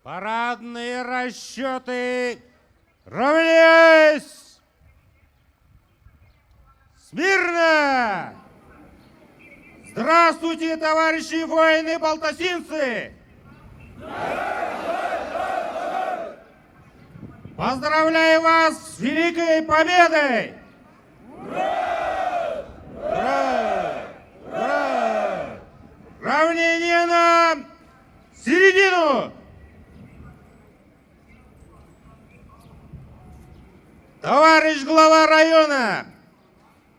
Парадные расчеты. Равняйсь! Смирно! Здравствуйте, товарищи воины-балтасинцы! Поздравляю вас с великой победой! Ура! Ура! Ура! Равнение на середину! Товарищ глава района,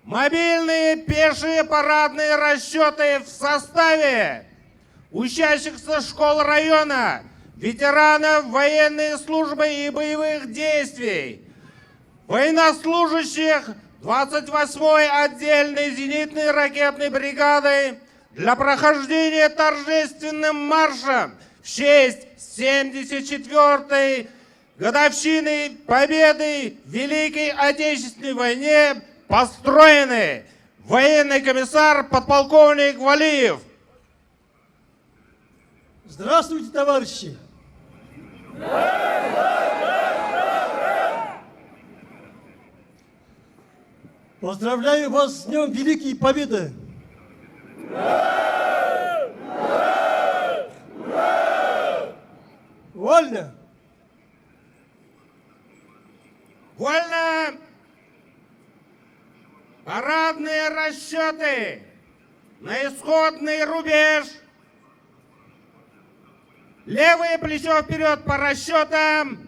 мобильные пешие парадные расчеты в составе учащихся школ района, ветеранов военной службы и боевых действий, военнослужащих 28-й отдельной зенитной ракетной бригады для прохождения торжественным маршем в честь 74-й годовщины победы в Великой Отечественной войне построены. Военный комиссар подполковник Валиев. Здравствуйте, товарищи! Поздравляю вас с Днем Великой Победы! Вольно! Вольно! Парадные расчеты на исходный рубеж. Левое плечо вперед по расчетам.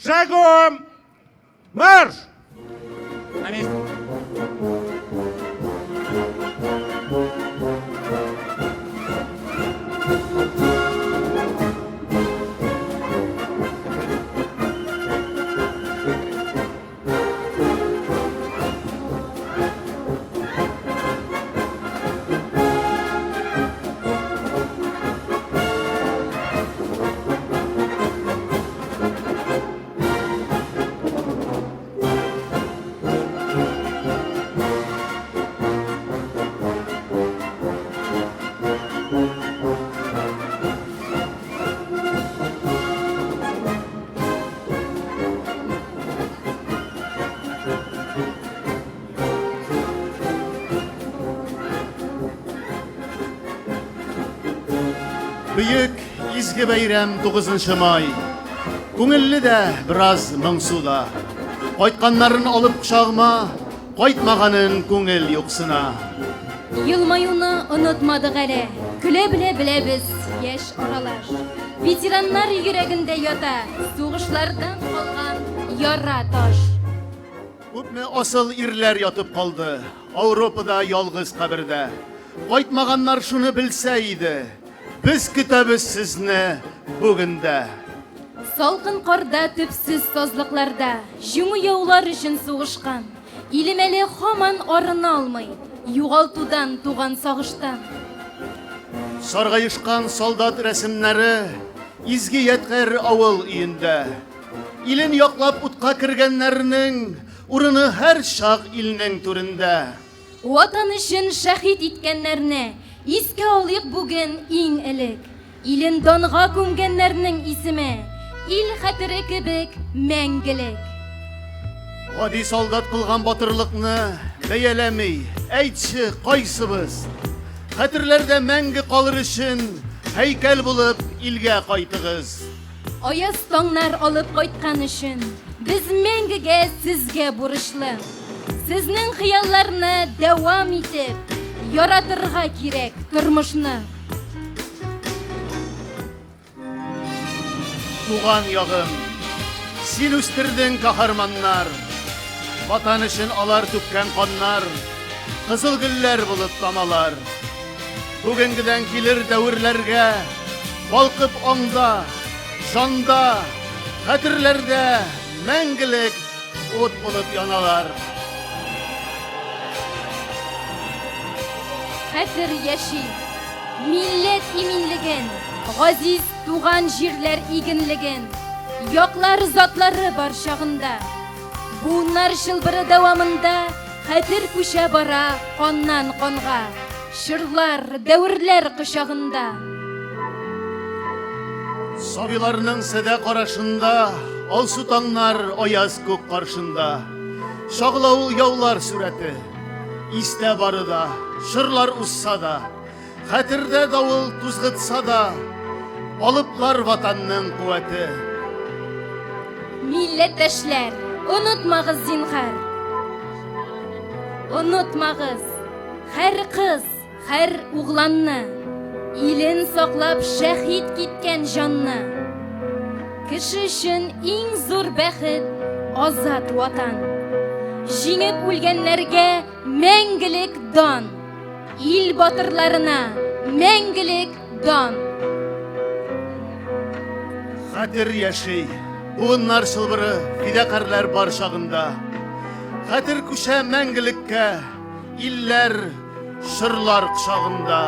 Шагом. Марш! На месте. Büyük izgi bayram 9 may. Көңілі де біраз мұңсуда. Қайтқанларын алып құшағыма, қайтмағанын көңіл yoksuna. Yılmayını unutmadık әлі. Күле біле біз еш аралар. Ветеранlar yüreğinde yata, soğuşlardan қалған yara taş. Көпме asıl irler yatıp kaldı. Avrupa'da yalğız kabirde. Қайтмағанlar şunu bilse idi. Biz kütəbiz sizni bugün de. Salqın qarda tüpsüz sazlıqlarda, жыңы яулар үшін соғышқан. Илемелі хаман арына алмай, юғалтудан туған сағыштан. Sargayışkan soldat resimleri izgi yetkər avıl үйünde. İlin yoklap utqa kirgenlerinin urunu her şaq ilinin türünde. Ватан үшін шахид иткенлеріне иске алыйық бүгін ең әлік. Илін данға көмгенлерінің исімі, ил хәтірі кебек мәңгілік. Adi soldat kılgan batırlıkны beyelemi, әйтші қайсыбыз. Хәтерләрдә мәңгі қалыр үшін heykel bulup ilge kaytığız. Аяз таңнар алып қайтқан үшін біз мәңгіге сізге бұрышлы. Сізнің қиялларны дәвам етіп, яратырға керек тұрмышны. Туған яғым, сен үстірдің kahramanlar. Vatan için alar tükken kanlar, kızıl güller bulup damalar. Bugünküden gelir dövrlerge, balkıp onda, janda, hatırlarda мәңгілік ot bulup yanalar. Хәтер яши, милләт иминлеген, газиз туган җирләр игенлеген, яклар затлары бар чагында. Буыннар шылбыры дәвамында хәтер күчә бара каннан канга, шырлар, дәврләр кочагында. Сабиларның сәдә карашында, алсу таңнар аяз күк каршында. Шагылавыл яулар сүрәте, истә барыда, шырлар усса да, хәтердә давыл тузгытса да, алыплар ватанның куәте. Милләттәшләр, онытмагыз зинһар. Онытмагыз, һәр кыз, һәр угланны, илен саклап шәһид киткән җанны. Кеше өчен иң зур бәхет азат ватан. Җиңеп үлгәннәргә мәңгелек дан. Ил батырларына мәңгелек дан. Хәтер яши, буыннар шылбыры фидакарлар бар шагында. Хәтер күчә мәңгелеккә, илләр, шырлар кышагында.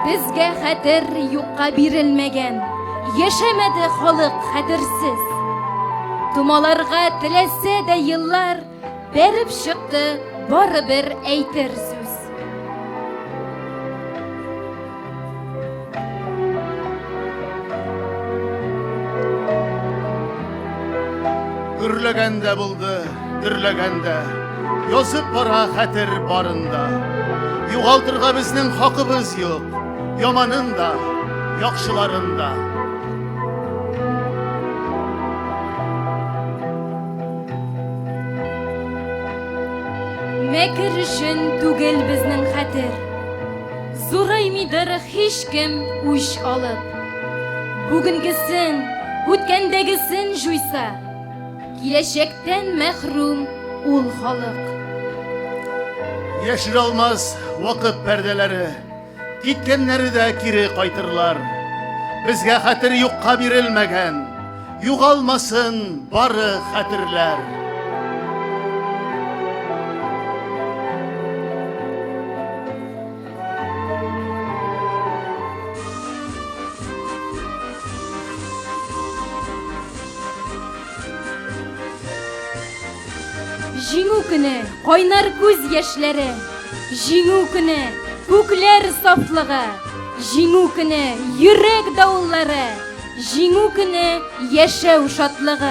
Безгә хәтер юкка бирелмәгән, яшәмәде халык хәтерсез. Тумаларга теләсә дә еллар, бәреп чыкты барыбер әйтер сүз. Гөрләгәндә булды, дөрләгәндә, язып бара хәтер барында. Югалтырга безнең хакыбыз юк, яманында, яхшыларында. Мәкер өчен түгел безнең хәтер. Зураймыйдыр һич кем үч алып. Бүгенгесен, үткәндәгесен жуйса, киләчәктән мәхрүм ул халык. Яшер алмас вакыт пәрдәләре, киткәннәре дә кире кайтырлар. Безгә хәтер юкка бирелмәгән, югалмасын бары хәтерләр. Җиңү көне кайнар күз яшьләре, җиңү көне күкләр сафлыгы, җиңү көне йөрәк давыллары, җиңү көне яшәү шатлыгы.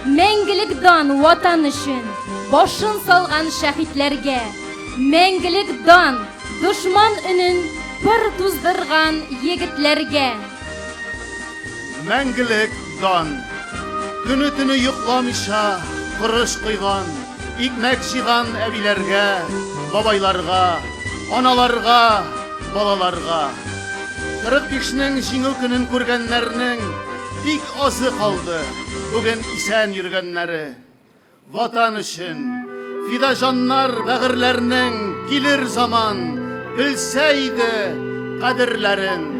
Мәңгелек дан ватан өчен башын салган шәһитләргә, мәңгелек дан дошман өнен пыр туздырган егетләргә. Мәңгелек дан, көне-төне йокламыйча кырыш куйган, икмәк җыйган әбиләргә, бабайларга, аналарга, балаларга. 45-нең җиңү көнен күргәннәрнең бик азы калды, бүген исән йөргәннәре. Ватан өчен фида җаннар бәгырьләрнең килер заман, белсә иде кадерләрен.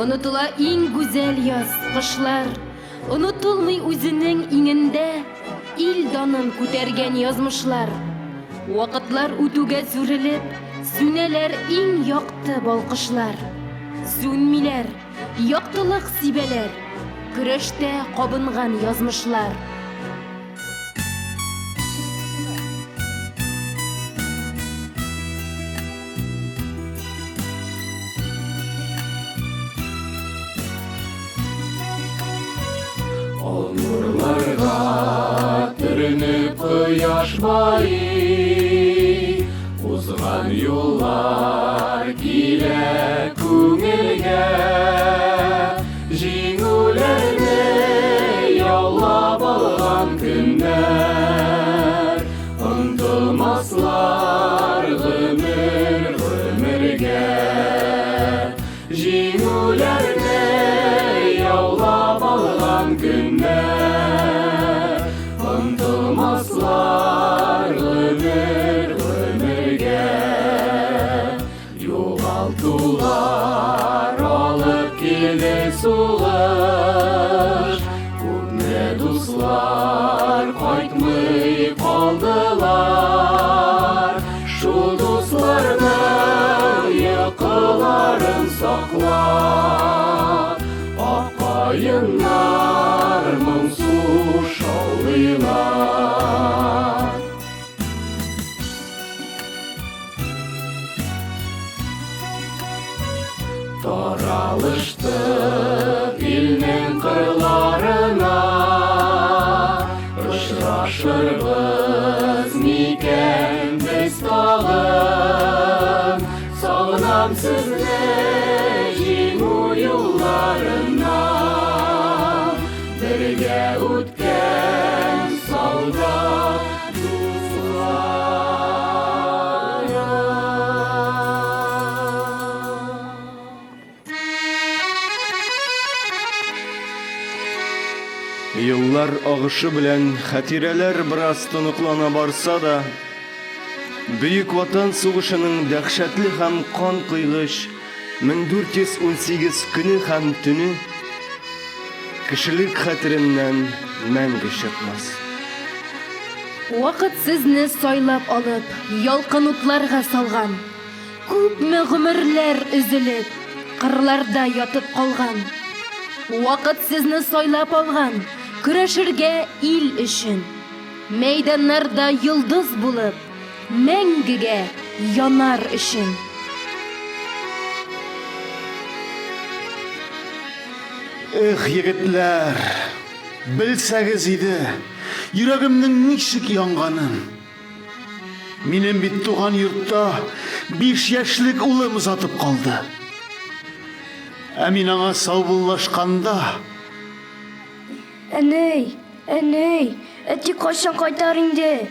Онытыла иң гүзәл яз, кышлар. Онытылмый үзенең иңендә ил данын күтәргән язмышлар. Вакытлар үтүгә сүрелеп, сүнәләр иң якты балкышлар. Сүнмиләр, яктылык сибәләр, көрәштә кабынган язмышлар. Нурларга төренеп кояш баи, узган юллар килә күңелгә, җиңүләрне яулап алган көннәр, онтылмаслар гомергә, җиңүләрне яулап алган көннәр, онтылмаслар гомергә, югалтулар алып килде сугыш, күпме дуслар кайтмый калдылар, шул дусларның йокыларын саклап, аккаеннар моңсу шаулыйлар. Таралыштык илнең кырларына, очрашырбыз микән без тагын, сагынам сезне җиңү юлларына, бергә үткән солдат Еллар агышы белән хатирәләр бераз тоныклана барса да, Бөек Ватан сугышының дәһшәтле һәм кан кыйгыч 1418 көне һәм төне кешелек хәтереннән мәңге чыкмас. Вакыт сезне сайлап алып, ялкын утларга салган. Күпме гомерләр өзелеп, кырларда ятып калган. Вакыт сезне сайлап алган, көрәшергә ил өчен. Мәйданнарда йолдыз булып, мәңгегә янар өчен. Эх, егетләр, белсәгез иде, йөрәгемнең ничек янганын. Минем бит туган йортта 5 яшьлек улым узатып калды. Ә мин аңа саубуллашканда, Әнәй, әти кайчан кайтар инде?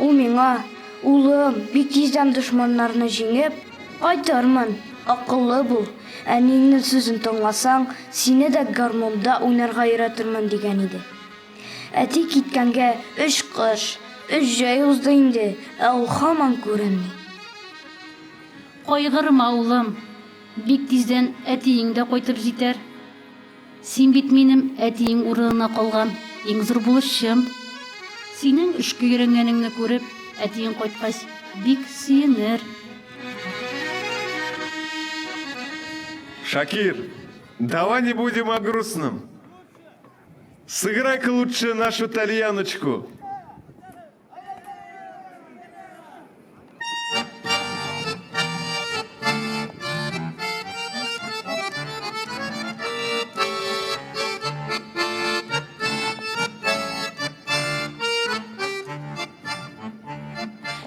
Ул миңа, улым, бик тиздән дошманнарны җиңеп, кайтармын, акыллы бул. Әнинең сүзен тыңласаң, сине дә гармонда уйнарга өйрәтермен дигән иде. Әти киткәнгә 3 кыш, 3 җәй узды инде, ә ул һаман күренми. Кайгырма, улым. Бик тиздән әтиең дә кайтып җитәр. Син бит минем әтиең урынына калган иң зур булышчым. Синең эшкә йөргәнеңне күреп, әтиең кайткач бик сөенер. Шакир, давай не будем о грустном. Сыграй-ка лучше нашу тальяночку.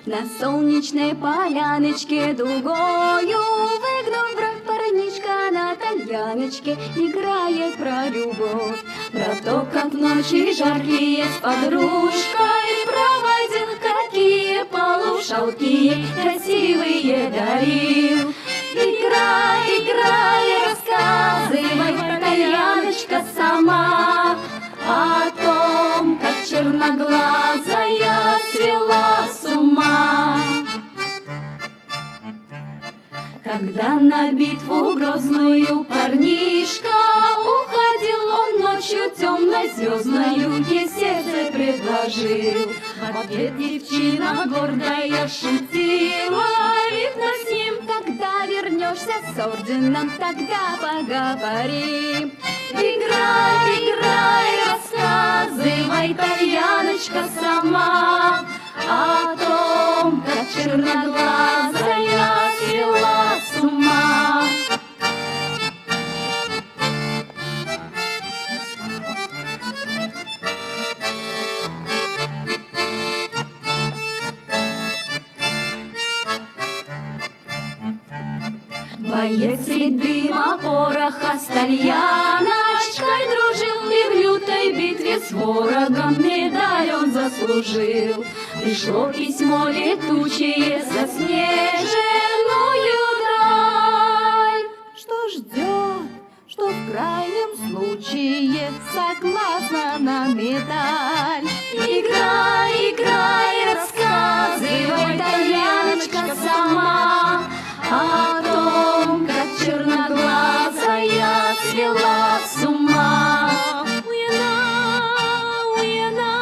На солнечной поляночке дугою выгнув бровь, парнишка на тальяночке играет про любовь, про то, как ночи жаркие с подружкой проводил, какие полушалки красивые дарил. Играй, играй, рассказывай, тальяночка сама, о том, как черноглазая свела с ума. Когда на битву грозную парнишка уходил он ночью темно-звездною, ей сердце предложил. В ответ девчина гордая шутила: видно, с ним, когда вернешься с орденом, тогда поговорим. Играй, играй, рассказывай, Тальяночка, сама о том, как черноглазая свела с ума. Боец средь дыма пороха с Тальяночкой дружил, и в лютой битве с ворогом медаль он заслужил. Пришло письмо летучее заснеженную даль, что ждет, что в крайнем случае согласна на медаль. Играй, играй, рассказывай, Тальяночка, сама о том, как черноглазая свела с ума. Уяна, уяна,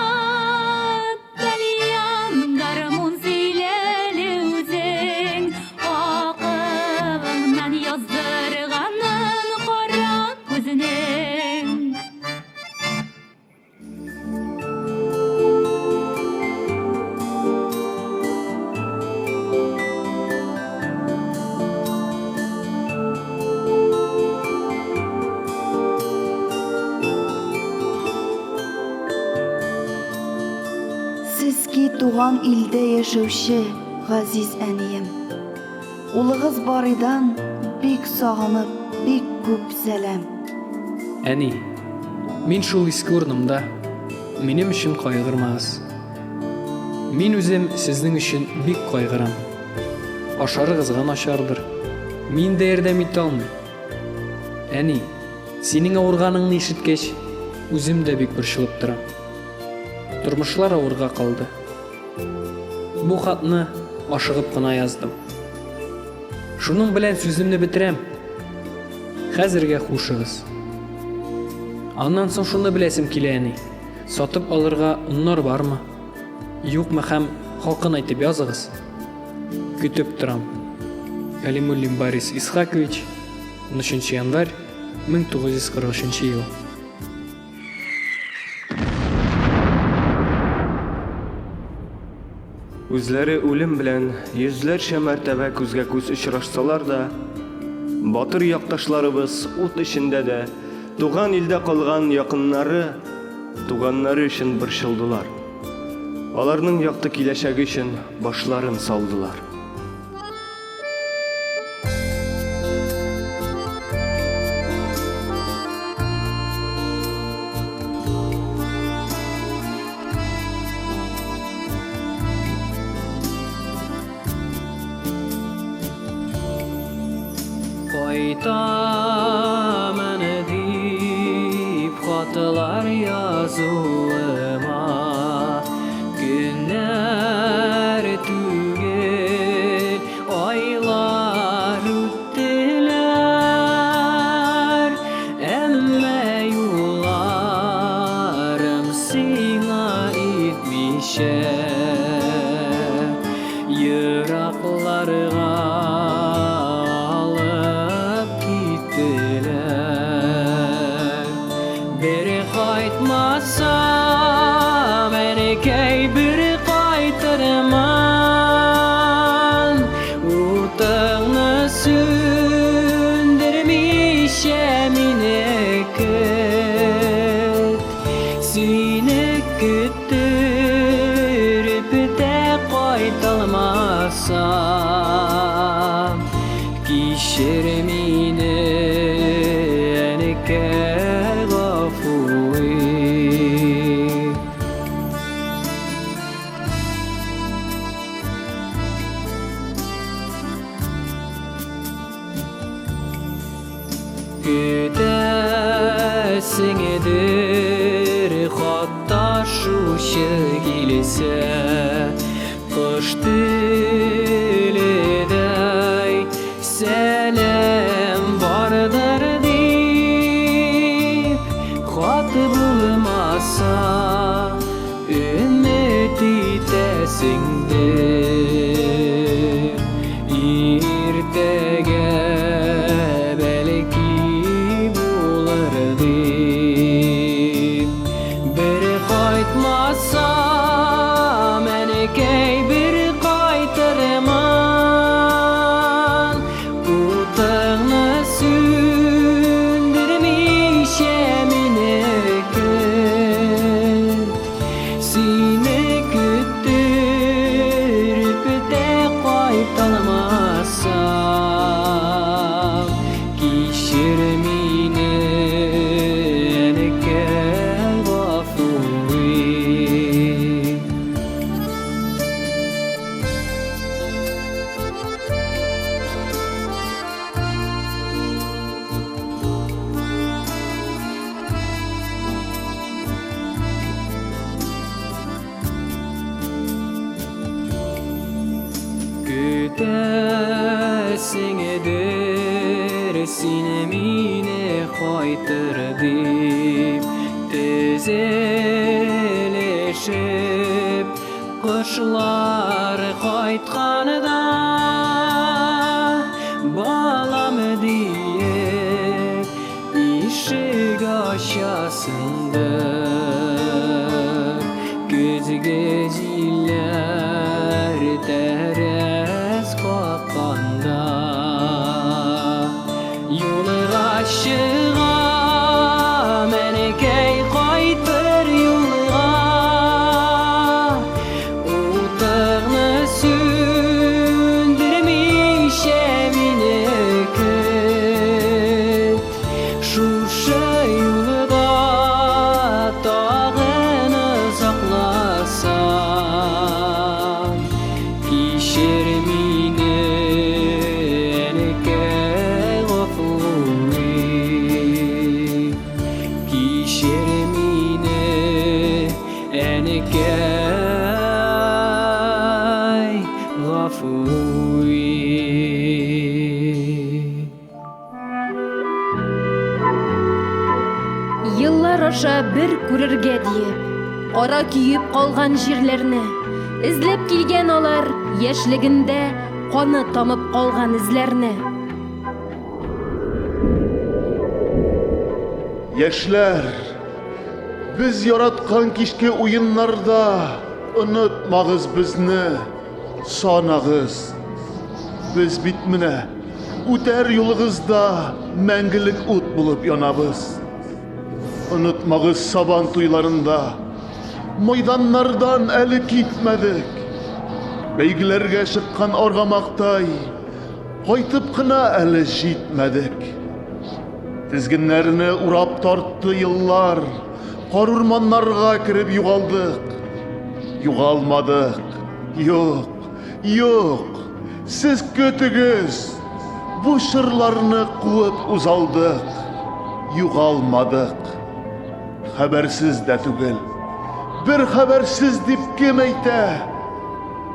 Тальян, гармун сөйләле үзең, акылыңнан яздырганын кара күзенең. Сезге туган илдә яшәүче газиз әнием, улыгыз барыдан бик сагынып, бик күп сәлам. Әни, мин шул иске урынымда, минем өчен кайгырмагыз. Мин үзем сезнең өчен бик кайгырам. Ашарыгызга начардыр. Мин дә ярдәм итә алмыйм. Әни, синең авырганыңны ишеткәч, үзем дә бик борчылып торам. Тормышлар авырга калды. Бу хатны ашыгып кына яздым. Шуның белән сүземне бетерәм. Хәзергә хушыгыз. Аннан соң шуны беләсем килә, әни. Сатып алырга уннар бармы? Юкмы һәм хакын әйтеп языгыз. Көтеп торам. Галимуллин Борис Исхакович, 13 январь 1943 ел. Үзләре үлем белән йөзләрчә мәртәбә күзгә-күз очрашсалар да, батыр якташларыбыз ут эчендә дә туган илдә калган якыннары, туганнары өчен борчылдылар. Аларның якты киләчәге өчен башларын салдылар. Кайтамын дип хатылар язуыма, günler түгел айлар үттеләр, әммә юлларым сиңа итмичә еракларга Кайтмасам, әнекәй бер кайтырман, утыңны сүндермичә мине көт, сине көттереп тә кайталмасам, кичер мине, әнекәй. Көтәсеңедер хатташучы килсә, кыш теледәй сеңді иртеге бәлки болар деп бір қайтмасам әнекей бір қайтырман утыңны сөндірмейше менікі сені күттіріп те қайталмасам кешір мені әнекей ғафуи Күтәсің едір сені мені қайтыр деп тізелешіп құшылар қайтқаныда балам дейіп ишік ашасыңдар көзге жиллер тәрәз қаққанда юлға шығам әнекей қайтыр юлға утыңны сөндірмейше менікі шушы юлға тағыны сақласам кешір мені әнекей ғафуи кешір мені әнекей ғафуи Йыллар аша бір күрерге диеп, қара күйіп қалған жерлерне, ізлеп келген алар яшьлегендә қаны тамып қалған ізлерне. Яшьләр, біз яраткан кичке уеннарда онытмагыз безне, санагыз. Біз бит менә үтәр юлыгызда мәңгелек ут булып янабыз. Онытмагыз сабан туйларында майданнардан әлі китмәдек. Бәйгеләргә чыккан аргамактай кайтып кына әлі җитмәдек. Тезгеннәрне урап тартты еллар, кар урманнарга кирип югалдык. Югалмадык. Юк, юк. Сез көтегез. Бу шырларны куып узалдык. Югалмадык. Хәбәрсез дә түгел. Бер хәбәрсез дип кем әйтә?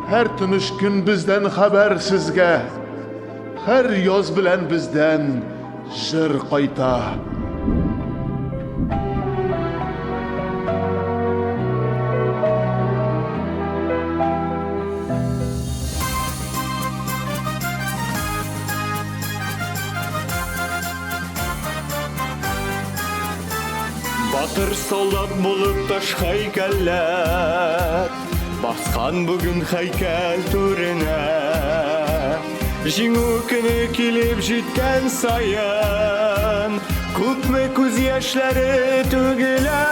Һәр тыныч көн бездән хәбәрсезгә. Һәр яз белән бездән жыр кайта. Батыр солдат булып таш һәйкәлләр баскан бүген һәйкәл түренә. Җиңү көне килеп җиткән саен күпме күз яшьләре түгелә.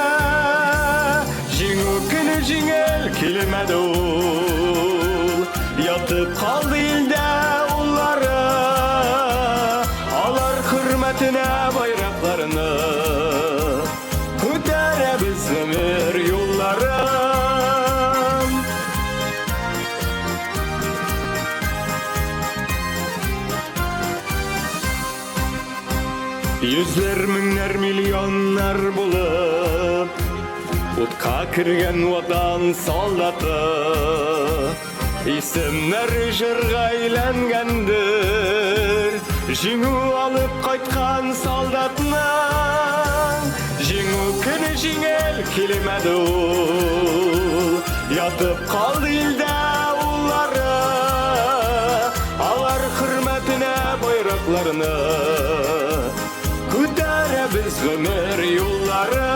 Җиңү көне җиңел килмәде ул, ятып калды илдә уллары. Алар хөрмәтенә байракларны күтәрәбез гомер юлларын. Йөзләр, меңнәр, миллионнар булып утка кергән ватан солдаты. Исемнәр җырга әйләнгәндер, җиңү алып кайткан солдатның. Җиңү көне җиңел килмәде ул, ятып қалды илдә уллары, алар хөрмәтенә байракларны күтәрәбез гомер юлларын.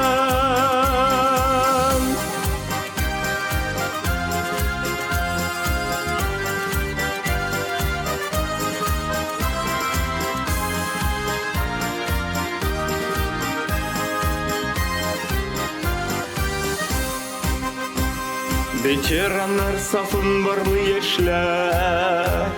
Ветераннар сафын барлы яшьләр,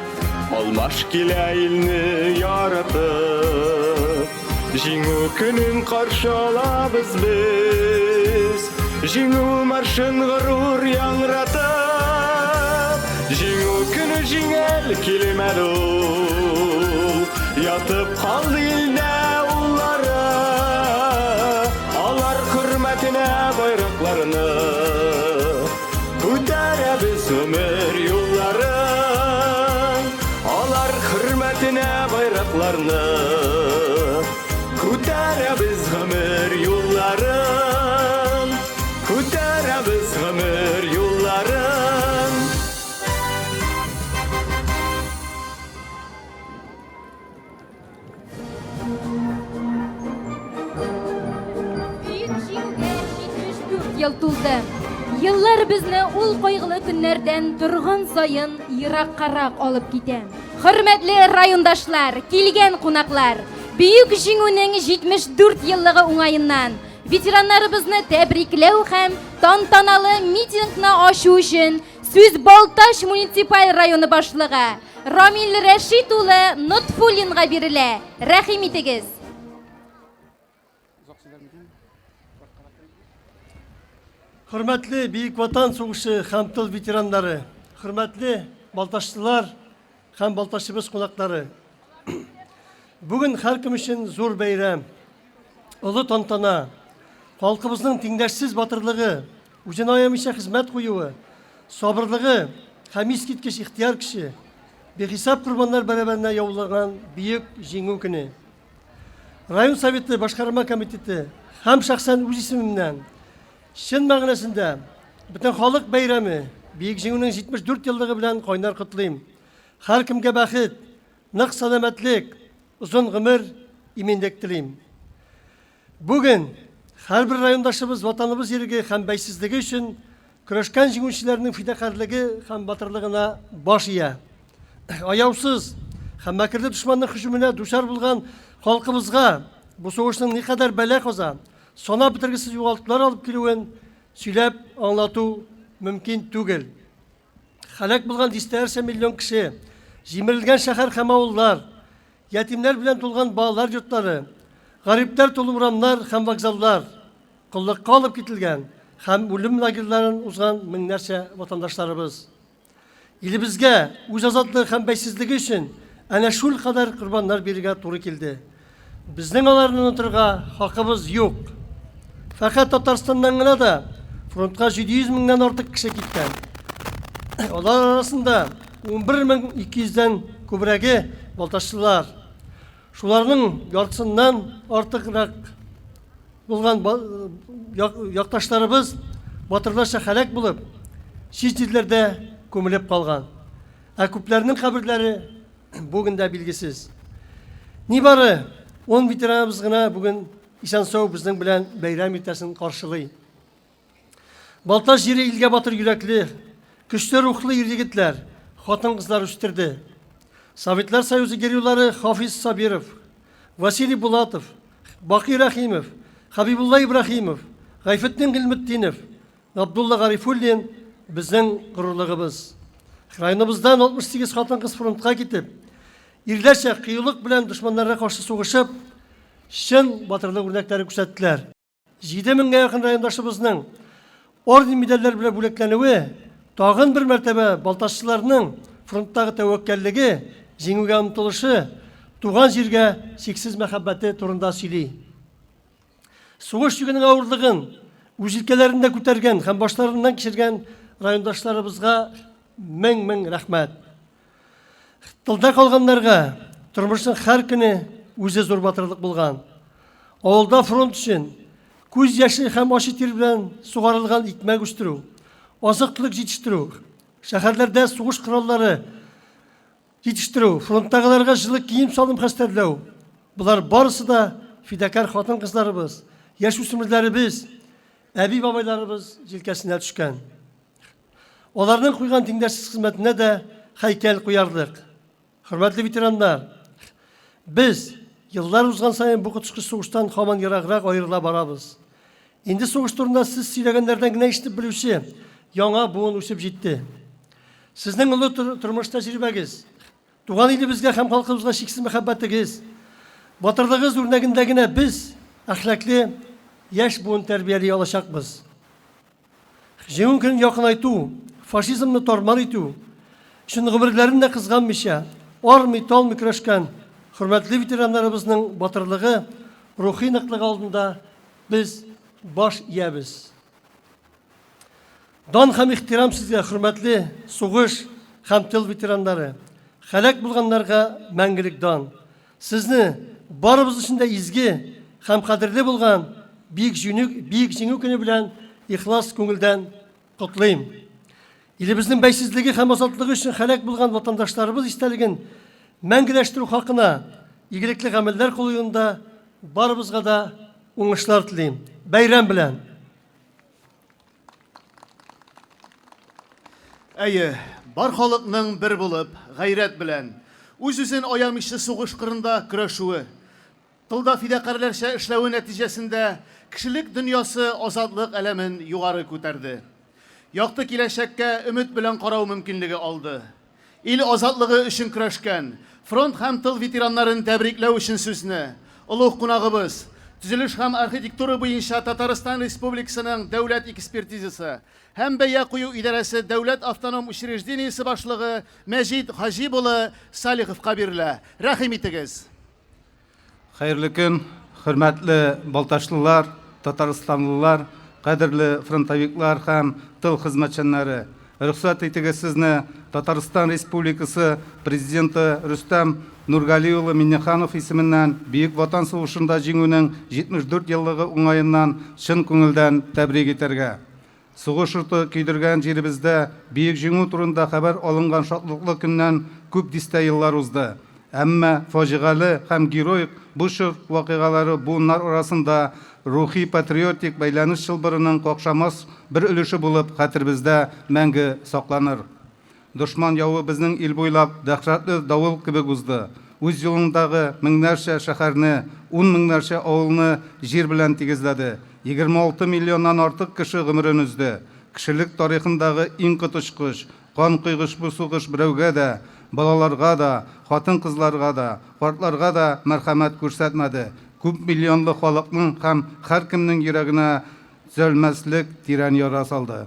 алмаш килә илне яратып. Җиңү көнен каршы алабыз без, җиңү маршын горур яңратып. Җиңү көне җиңел килмәде ул, ятып калды илдә уллары, алар хөрмәтенә байракларны күтәрәбез гомер юлларын, алар хөрмәтенә байракларны күтәрәбез гомер юлларын, күтәрәбез гомер юлларын. Бөек җиңүгә 74 ел тулды. Еллар безне ул кайгылы көннәрдән торган саен ераккарак алып китә. Хөрмәтле райондашлар, килгән кунаклар, бөек җиңүнең 74 еллыгы уңаеннан ветераннарыбызны тәбрикләү һәм тантаналы митингны ачу өчен сүз Балташ муниципаль районы башлыгы Рамил Рәшит улы Нутфуллинга бирелә. Рәхим итегез. Hürmetli Büyük Vatan Soğuşu hem tıl veteranları, hürmetli Baltaşlılar hem Baltaşımız konakları. Bugün halkım için zor beyram, ulu tantana, halkımızın tengdersiz batırlığı, ucun ayamışa hizmet koyuğu, sabırlığı, hem iskitkeş ihtiyar kişi, bir hesap kurbanlar beraberine yavulanan büyük җиңү günü. Rayon Советі Başkarma Komiteti hem şahsen öz isimimden, шын мәгънәсендә бөтен халык бәйрәме бөек җиңүнең 74 еллыгы белән кайнар котлыйм. Һәркемгә бәхет, нык сәламәтлек, озын гомер, иминлек телим. Бүген һәрбер райондашыбыз ватаныбыз иреге һәм бәйсезлеге өчен көрәшкән җиңүчеләрнең фидакарлыгы һәм батырлыгына баш ия. Аяусыз һәм мәкерле дошманның һөҗүменә дучар булган халкыбызга бу сугышның никадәр бәла каза, санап бетергесез югалтулар алып килүен сөйләп аңлату мөмкин түгел. Халак булган дистәрчә миллион кеше, җимерелгән шәһәр һәм авыллар, ятимнәр белән тулган балалар йортлары, гарипләр тулы урамнар һәм вокзаллар, куллыкка алып кителгән һәм үлем лагерьларын узган меңнәрчә ватандашларыбыз. Илебезгә үз азатлык һәм бәйсезлеге өчен әнә шул кадәр корбаннар бирергә туры килде. Безнең аларны онытырга хакыбыз юк. Фақат Татарстаннан гына да фронтка 700 меңнән артык кеше киткән. Алар арасында 11200-дән күбрәге балташлылар. Шуларның яртысыннан артыграк булган якташларыбыз батырларча халак булып, чит җирләрдә күмелеп калган. Ә күпләрнең каберләре бүген дә билгесез. Нибары 10 ветераныбыз гына бүген исән-сау безнең белән бәйрәм итәсен каршылый. Балташ җире илгә батыр йөрәкле, көчле рухлы ир-егетләр, хатын-кызлар үстерде. Советлар Союзы геройлары Хафиз Сабиров, Василий Булатов, Бакый Рахимов, Хабибулла Ибрахимов, Гайфетдин Гыйлметдинов, Абдулла Гарифуллин безнең горурлыгыбыз. Районыбыздан 68 хатын-кыз фронтка китеп, ирләрчә кыюлык белән дошманнарга каршы сугышып, шын батырлык үрнәкләре күрсәттеләр. 7000-гә якын райондашыбызның орден медальләр белән бүләкләнүе тагын бер мәртәбә балташчыларның фронттагы тәвәккәллеге, җиңүгә омтылышы, туган җиргә чиксез мәхәббәте турында сөйли. Сугыш йөгенең авырлыгын үз өлкәләрендә күтәргән һәм башларыннан кичергән райондашларыбызга мең рәхмәт. Тылда калганнарга тормышның һәр көне үзе зур батырлык булган. Авылда фронт өчен күз яшы һәм ачы тир белән сугарылган икмәк үстерү, азык-түлек җитештерү, шәһәрләрдә сугыш кораллары җитештерү, фронттагыларга җылы кием салым хәстәрләү. Булар барысы да фидакар хатын-кызларыбыз, яшүсмерләребез, әби-бабайларыбыз җилкәсенә төшкән. Аларның куйган тиңдәшсез хезмәтенә дә һәйкәл куярлык. Хөрмәтле ветераннар, без еллар узган саен бу коточкыч сугыштан һаман ераграк аерыла барабыз. Инде сугыш турында сез сөйләгәннәрдән генә ишетеп белүче яңа буын үсеп җитте. Сезнең олы тормыш тәҗрибәгез, туган илебезгә һәм халкыбызга чиксез мәхәббәтегез, батырлыгыз үрнәгендә генә без әхлаклы яшь буын тәрбияли алачакбыз. Җиңү көнен якынайту, фашизмны тормар итү өчен гомерләрен дә кызганмыйча, армый, талмый көрәшкән хөрмәтле ветераннарыбызның батырлыгы, рухи ныклыгы алдында без баш иябез. Дан һәм ихтирам сезгә, хөрмәтле сугыш һәм тыл ветераннары. Хәлак булганнарга мәңгелек дан. Сезне барыбыз өчен дә изге һәм кадерле булган бик җиңү көне белән ихлас күңелдән котлыйм. Илебезнең бәйсезлеге һәм азатлыгы өчен хәлак булган ватандашларыбыз истәлеген мәңгеләштерү хакына игелекле гамәлләр кылуында барыбызга да уңышлар телим. Бәйрәм белән. Әйе, бар халыкның бер булып, гайрәт белән, үз-үзен аямыйчы сугыш кырында көрәшүе, тылда фидакарларча эшләүе нәтиҗәсендә кешелек дөньясы азатлык әләмен югары күтәрде. Якты киләчәккә өмет белән карау мөмкинлеге алды. Ил азатлыгы өчен көрәшкән фронт һәм тыл ветераннарын тәбрикләү өчен сүзне олуг кунагыбыз, төзелеш һәм архитектура буенча Татарстан Республикасының дәүләт экспертизасы һәм бәя кую идарәсе дәүләт автоном учреждениесе башлыгы Мәҗит Хаҗиб улы Салиховка бирелә. Рәхим итегез. Хәерле көн, хөрмәтле балташлылар, татарстанлылар, кадерле фронтовиклар һәм тыл хезмәтчәннәре. Рөхсәт итегез сезне Татарстан Республикасы Президенты Рөстәм Нургали улы Миннеханов исеменнән Бөек Ватан сугышында җиңүнең 74 еллыгы уңаеннан чын күңелдән тәбрик итәргә. Сугыш урты көйдергән җиребездә бөек җиңү турында хәбәр алынган шатлыклы көннән күп дистә еллар узды. Әмма фаҗигале һәм героик бу шур вакыйгалары буыннар арасында рухи патриотик бәйләнеш чылбырының какшамас бер өлеше булып хәтеребездә мәңге сакланыр. Дошман явы безнең ил буйлап дәһшәтле давыл кебек узды. Үз юлындагы меңнәрчә шәһәрне, 10 меңнәрчә авылны җир белән тигезләде. 26 миллионнан артык кеше гомерен үзде. Кешелек тарихындагы иң коточкыч, кан куйгыч бу сугыш берәүгә дә, балаларга да, хатын-кызларга да, картларга да мәрхәмәт күрсәтмәде. Күп миллионлы халыкның һәм һәркемнең йөрәгенә зөлмәслек тирән яра салды.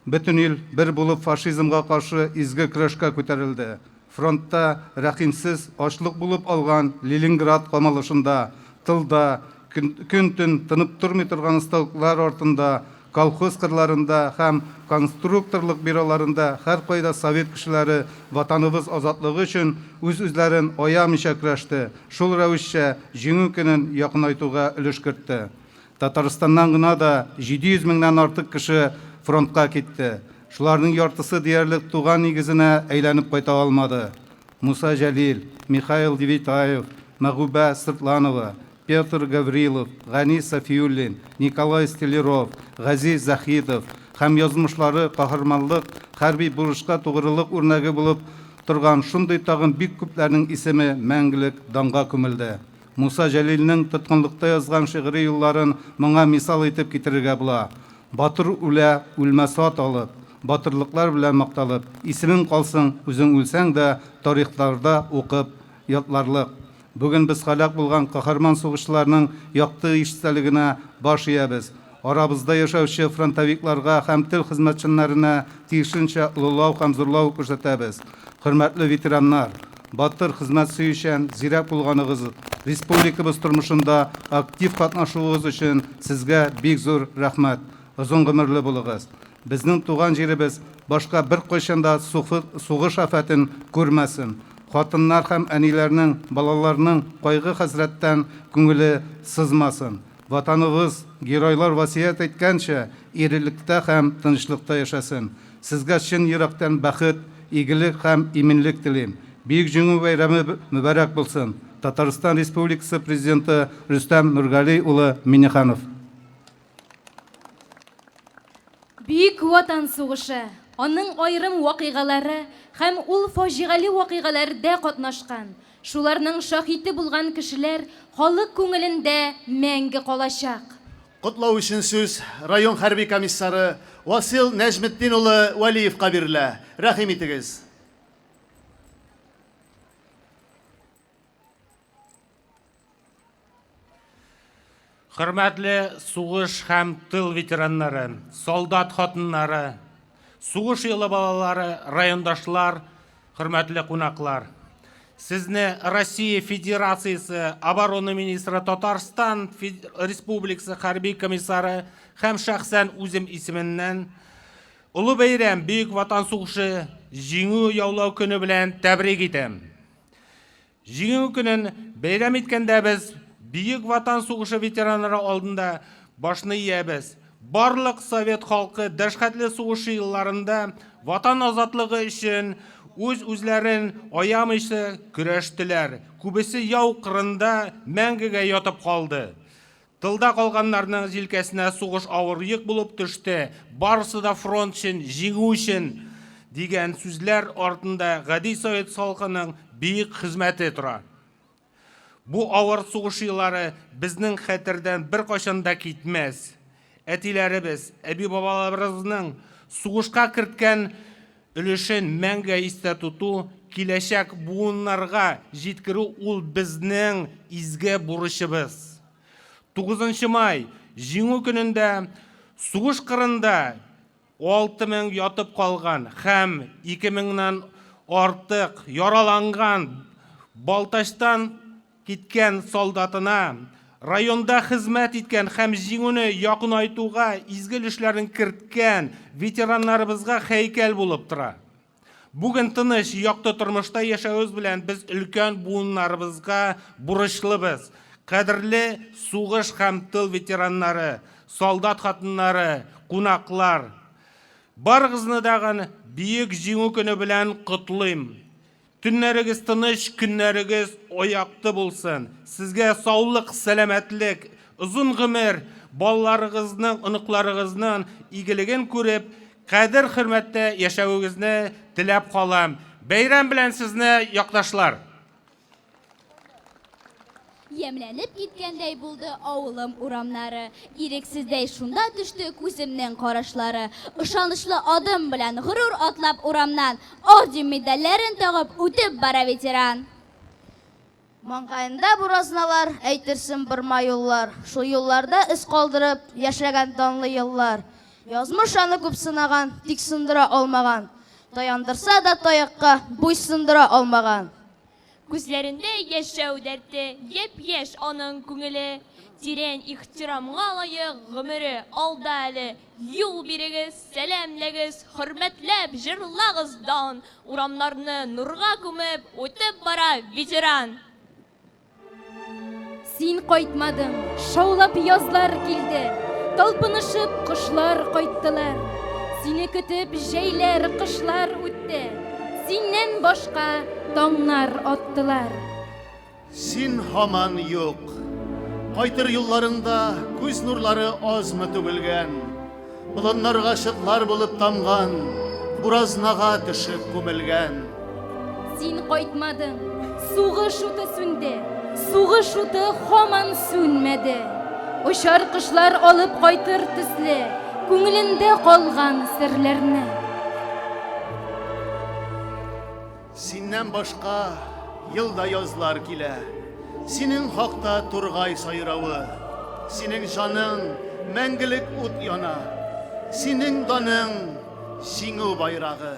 Бөтен ил бер булып фашизмга каршы изге көрәшкә күтәрелде. Фронтта рәхимсез ачлык булып алган Ленинград камалышында, тылда, көн-төн тынып тормый торган сталклар артында, колхоз кырларында һәм конструкторлык бюроларында һәркайда совет кешеләре ватаныбыз азатлыгы өчен үз-үзләрен аямыйча көрәште. Шул рәвешчә җиңү көнен якынайтуга өлеш кертте. Татарстаннан гына да 700 меңнән артык кеше фронтка китте. Шуларның яртысы диярлек туган нигезенә әйләнеп кайта алмады. Муса Җәлил, Михаил Девитаев, Мәгүбә Сыртланова, Петр Гаврилов, Гани Сафиуллин, Николай Стелеров, Газиз Захитов һәм язмышлары каһарманлык, хәрби бурычка тугрылык үрнәге булып торган шундый тагын бик күпләрнең исеме мәңгелек данга күмелде. Муса Җәлилнең тоткынлыкта язган шигъри юлларын моңа мисал итеп китерергә була. Батыр үлә, үлмәс ат алып, батырлыклар белән макталып, исемең калсын, үзең үлсәң дә тарихларда укып ятларлык. Бүген без халак булган каһарман сугышларның якты иштәлегенә баш иябез. Арабызда яшәүче фронтовикларга һәм тыл хезмәтчәннәренә тиешенчә улылау һәм зурлау күрсәтәбез. Хөрмәтле ветераннар, батыр хезмәт сөючән зирәк булганыгыз, республикабыз тормышында актив катнашуыгыз өчен сезгә бик зур рәхмәт. Озын гомерле булыгыз. Безнең туган җиребез башка бер кайчанда сугыш афәтен күрмәсен. Хатыннар һәм әниләрнең, балаларның кайгы хәсрәттән күңеле сызмасын. ватаныбыз, геройлар васият әйткәнчә, ирелектә һәм тынычлыкта яшасын. Сезгә чын йөрәктән бәхет, игелек һәм иминлек телим. Бөек җиңү бәйрәме мөбарәк булсын. Татарстан Республикасы Президенты Рөстәм Нургали улы Миннеханов. Бөек Ватан сугышы, аның айрым вакыйгалары һәм ул фаҗигале вакыйгаларда катнашкан, шуларның шаһиты булган кешеләр халык күңелендә мәңге калачак. Котлау өчен сүз район хәрби комиссары Васил Нәҗметдин улы Валиевка бирелә. Рәхим итегез. Хөрмәтле сугыш һәм тыл ветераннары, солдат хатыннары, сугыш елы балалары, райондашлар, хөрмәтле кунаклар. Сезне Россия Федерациясы оборона министры Татарстан Республикасы хәрби комиссары һәм шәхсән үзем исеменнән Улы бәйрәм Бөек Ватан сугышы җиңү яулау көне белән тәбрик итәм. Җиңү көнен бәйрәм иткәндә без Бөек Ватан сугышы ветераннары алдында башны иябез. Барлык совет халкы дәшкәтле сугыш елларында ватан азатлыгы өчен үзләрен аямыйча көрәштеләр. Күбесе яу кырында мәңгегә ятып калды. Тылда калганнарның җилкәсенә сугыш авыр йөк булып төште. Барысы да фронт өчен, җиңү өчен дигән сүзләр артында гади совет халкының бөек хезмәте тора. Бу авыр сугыш еллары безнең хәтердән бер кайчан да китмәс. Әтиләребез, әби-бабаларыбызның сугышка керткән өлешен мәңге истә тоту, киләчәк буыннарга җиткерү ул безнең изге бурычыбыз. 9 май җиңү көнендә сугыш кырында 6000 ятып калган һәм 2000ннан артык яраланган Балташтан киткән солдатына, районда хезмәт иткән һәм җиңүне якынайтуга изге эшләрен керткән ветераннарыбызга һәйкәл булып тора. Бүген тыныч, якты тормышта яшәүбез белән без өлкән буыннарыбызга бурычлыбыз. Кадерле сугыш һәм тыл ветераннары, солдат хатыннары, кунаклар, барыгызны дагы бөек җиңү көне белән котлыйм. Төннәрегез тыныч, көннәрегез аякты булсын. Сезгә саулык, сәламәтлек, озын гомер, балаларыгызның, оныкларыгызның игелеген күреп, кадер хөрмәттә яшәвегезне теләп калам. Бәйрәм белән сезне, якташлар. Ямләнеп киткәндәй булды авылым урамнары. Ирексездәй шунда төште күземнең карашлары. Ышанычлы адым белән горур атлап урамнан, орден медальләрен тагып үтеп бара ветеран. Маңкаенда буразналар, әйтерсең бырма юллар. Шул юлларда эз калдырып яшәгән данлы еллар. Язмыш аны күп сынаган, тик сындыра алмаган. Таяндырса да таякка буй сындыра алмаган. Күзләрендә яшәү дәрте, яп-яшь аның күңеле, тирән ихтирамга лаек гомере алда әле. Юл бирегез, сәламләгез, хөрмәтләп җырлагыз дан, урамнарны нурга күмеп үтеп бара ветеран. Син кайтмадың, шаулап язлар килде, талпынышып кышлар кайттылар. Сине көтеп җәйләр, кышлар үтте, синнән башка таңнар аттылар. Син һаман юк. Кайтыр юлларында күз нурлары азмы түгелгән. Болыннарга шытлар булып тамган, буразнага төшеп күмелгән. Син кайтмадың, сугыш уты сүнде, сугыш уты һаман сүнмәде. Очар кышлар алып кайтыр төсле, күңелендә калган серләрне. Синнән башка елда язлар килә. Синең хакта тургай сайравы. Синең җаның мәңгелек ут яна. Синең даның җиңү байрагы.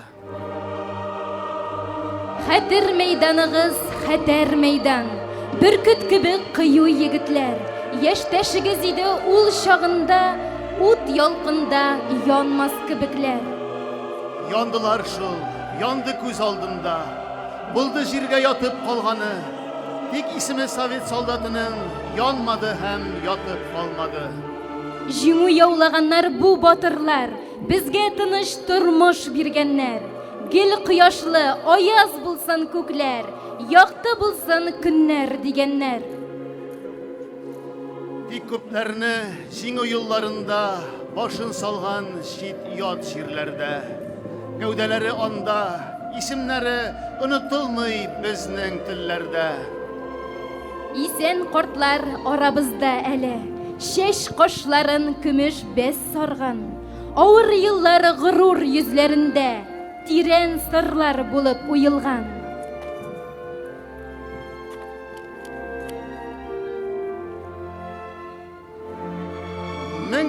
Хәтер мәйданыгыз, хәтер мәйдан. Бөркет кебек кыю егетләр. Яшьтәшегез иде ул чагында, ут ялкында янмас кебекләр. Яндылар шул, янды күз алдында. Булды җиргә ятып калганы. Тик исеме Совет солдатының янмады һәм ятып калмады. Җиңү яулаганнар бу батырлар, безгә тыныч тормыш биргәннәр. Гел кояшлы, аяз булсын күкләр, якты булсын көннәр дигәннәр. Тик күпләрне җиңү юлларында башын салган чит ят җирләрдә. Гәүдәләре анда, исемнәре онытылмый безнең телләрдә. Исән картлар арабызда әле, шәш кашларын көмеш бәс сарган. Авыр еллары горур йөзләрендә, тирән сырлар булып уелган.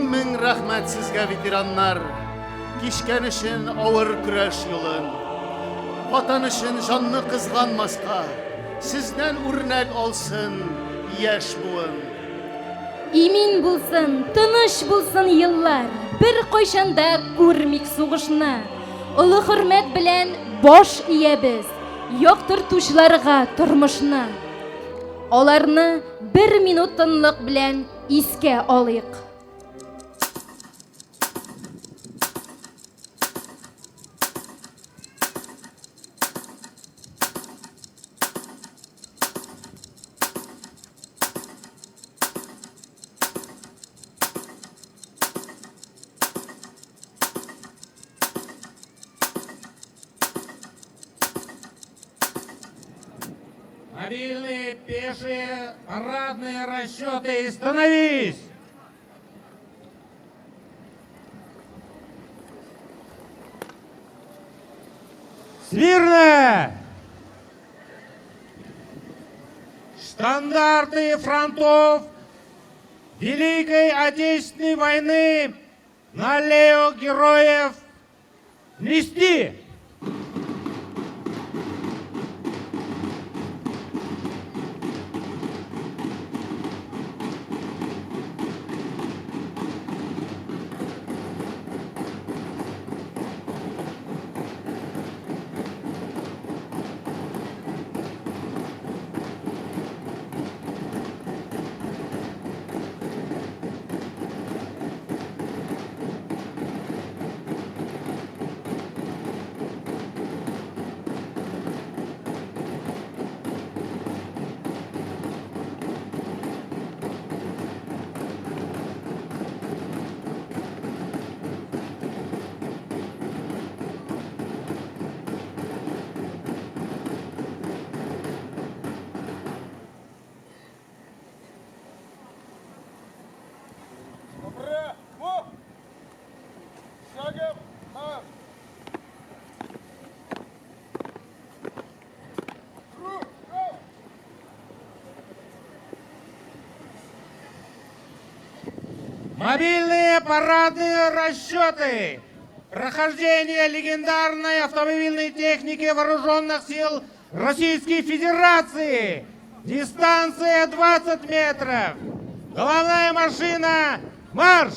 Мең рәхмәт сезгә, ветераннар, кичкән өчен авыр көрәш юлын. Ватан өчен җанны кызганмаска, сездән үрнәк алсын яшь буын. Имин булсын, тыныч булсын еллар, бер кайчанда күрмик сугышны. Олы хөрмәт белән баш иябез, яктыртучыларга тормышны. Аларны 1 минут тынлык белән искә алыйк. Мобильные, пешие, парадные расчеты, становись! Смирно! Штандарты фронтов Великой Отечественной войны на аллею героев нести! Мобильные парадные расчеты. Прохождение легендарной автомобильной техники вооруженных сил Российской Федерации. Дистанция 20 метров. Головная машина. Марш!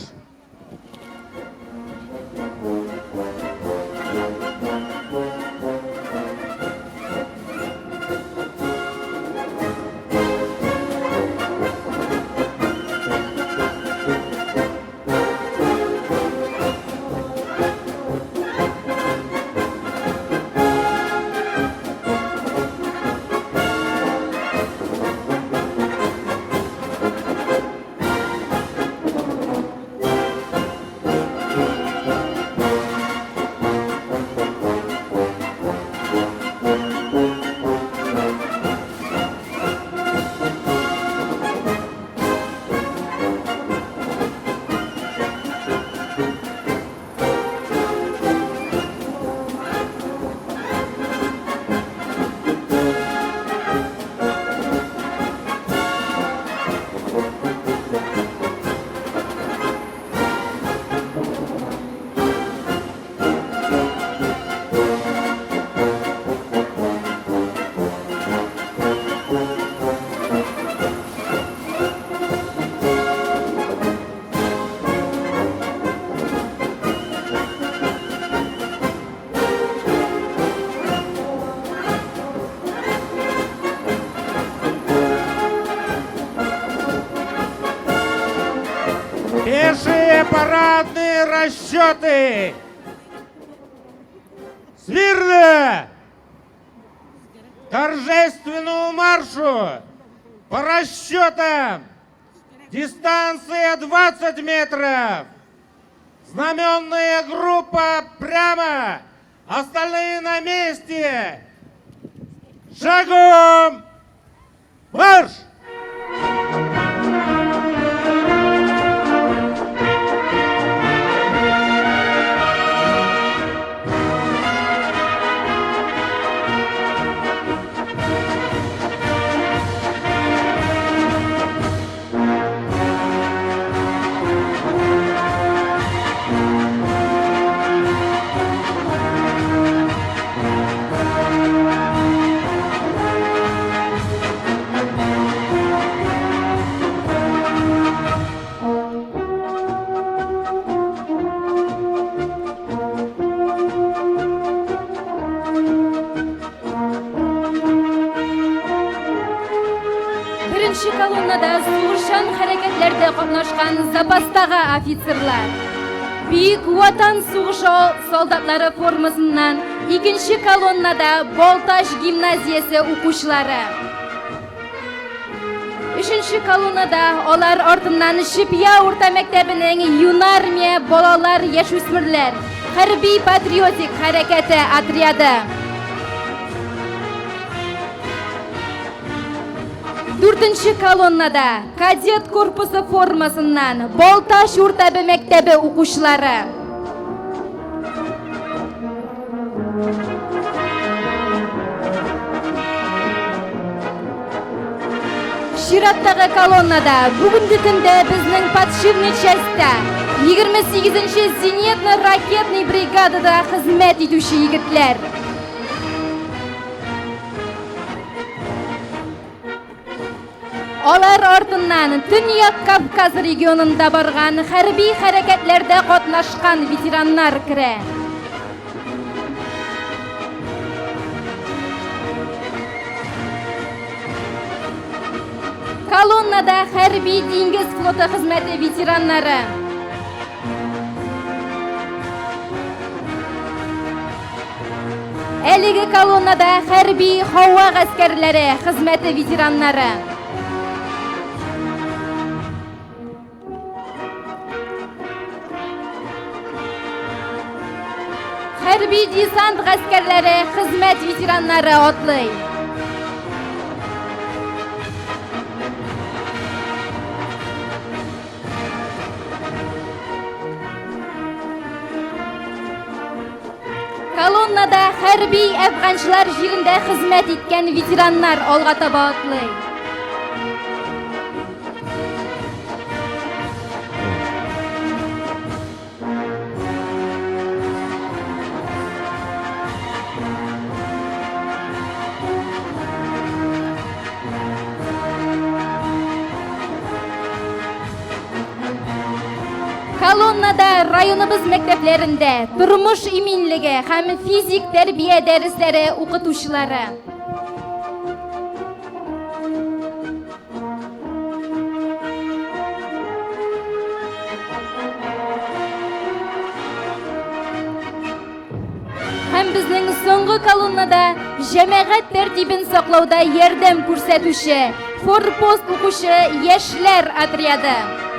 парадные расчеты. Смирно! Торжественному маршу по расчетам. Дистанция 20 метров. Знаменная группа прямо. Остальные на месте. Шагом! Марш! Birinchi kolonnada so'g'ishchan harakatlarda qatnashgan zapasdagi ofitserlar, Buyuk Vatan so'g'ishi soldatlari formasidan ikkinchi kolonnada Boltash gimnaziyasi o'quvchilari. Üçüncü kolonnada olar ortidan Shipya o'rta maktabining Yunarmiya bolalar yashovsmirlar harbiy patriotik harakati otryadi. 4-chi kolonnada kadet korpusi formasidan Boltash o'rta maktabi o'quvchilari. Shiratdagi kolonnada bugungi kunda bizning подшивный частьda 28-chi zenitno-raketniy brigadada xizmat etuvchi yigitlar. Olar ortidan Tunyoq Kavkaz regionida borgan harbiy harakatlarda qatnashgan veteranlar kira. Kolonnada harbiy dengiz floti xizmati veteranlari. Eligi kolonnada harbiy havo askarlari xizmati veteranlari. Harbiy desant askarlari xizmat veteranlari otli. Kolonnada harbiy afg'onchilar yerida xizmat etgan veteranlar olg'a taba otli. Kolonnada rayonimiz maktablarında turmush iminligi ham fizik tarbiya darslari o'qituvchilari. Ham bizning so'nggi kolonnada jamoat tartibini saqlovda yordam ko'rsatuvchi Forpost o'quvchi yoshlar otryadi.